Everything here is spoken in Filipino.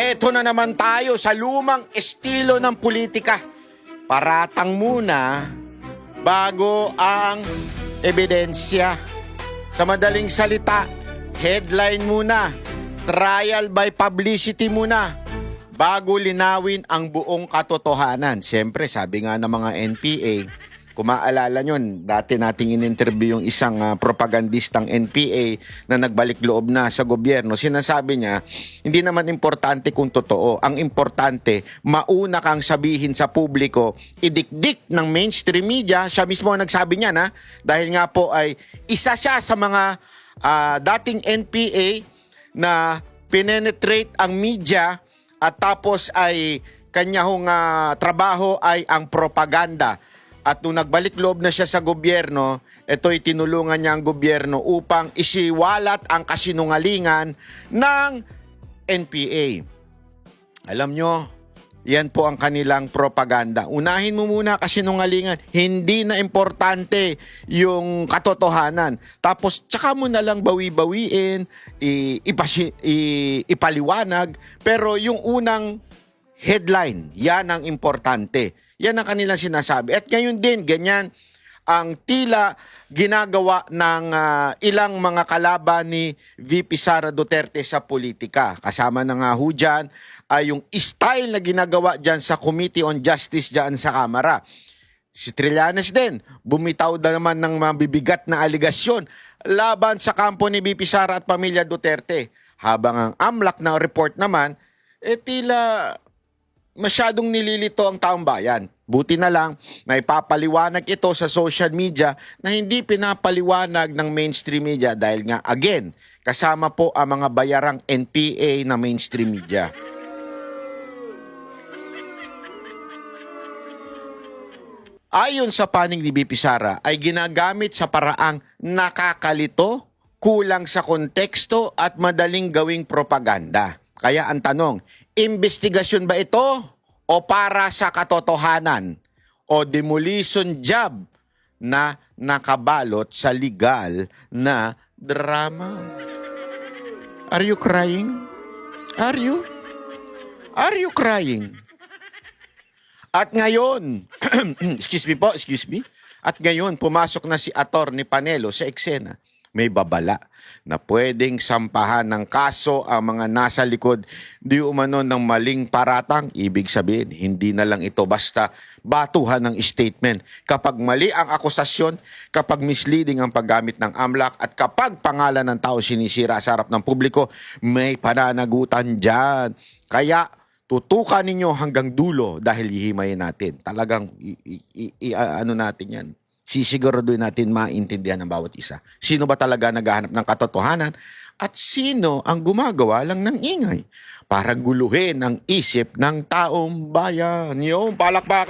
Eto na naman tayo sa lumang estilo ng politika. Paratang muna bago ang ebidensya. Sa madaling salita, headline muna, trial by publicity muna, bago linawin ang buong katotohanan. Siyempre, sabi nga ng mga NPA, kung maalala nyo, dati nating in-interview yung isang propagandistang NPA na nagbalik loob na sa gobyerno. Sinasabi niya, hindi naman importante kung totoo. Ang importante, mauna kang sabihin sa publiko, idikdik ng mainstream media. Siya mismo ang nagsabi niya na, dahil nga po ay isa siya sa mga dating NPA na penetrate ang media at tapos ay kanyang trabaho ay ang propaganda. At nung nagbalik loob na siya sa gobyerno, ito'y tinulungan niya ang gobyerno upang isiwalat ang kasinungalingan ng NPA. Alam nyo, yan po ang kanilang propaganda. Unahin mo muna kasinungalingan. Hindi na importante yung katotohanan. Tapos, tsaka mo na lang bawi-bawiin, ipaliwanag. Pero yung unang headline, yan ang importante. Yan ang kanilang sinasabi. At ngayon din, ganyan ang tila ginagawa ng ilang mga kalaban ni VP Sara Duterte sa politika. Kasama na nga ho dyan ay yung style na ginagawa dyan sa Committee on Justice dyan sa Kamara. Si Trillanes din, bumitaw na naman ng mabibigat na aligasyon laban sa kampo ni VP Sara at pamilya Duterte. Habang ang AMLAC na report naman, tila masyadong nililito ang taong bayan. Buti na lang na ipapaliwanag ito sa social media na hindi pinapaliwanag ng mainstream media dahil nga, again, kasama po ang mga bayarang NPA na mainstream media. Ayon sa panig ni VP Sara, ay ginagamit sa paraang nakakalito, kulang sa konteksto at madaling gawing propaganda. Kaya ang tanong, investigasyon ba ito o para sa katotohanan o demolition job na nakabalot sa legal na drama? Are you crying? Are you? Are you crying? At ngayon, excuse me. At ngayon, pumasok na si Atty. Panelo sa eksena. May babala na pwedeng sampahan ng kaso ang mga nasa likod di umano ng maling paratang. Ibig sabihin, hindi na lang ito basta batuhan ng statement. Kapag mali ang akusasyon, kapag misleading ang paggamit ng AMLAC, at kapag pangalan ng tao sinisira sa harap ng publiko, may pananagutan dyan. Kaya, tutukan ninyo hanggang dulo dahil hihimayin natin. Talagang, ano natin yan. Sisiguraduhin natin maintindihan ng bawat isa. Sino ba talaga naghahanap ng katotohanan at sino ang gumagawa lang ng ingay para guluhin ang isip ng taong bayan. Yung palakpakan.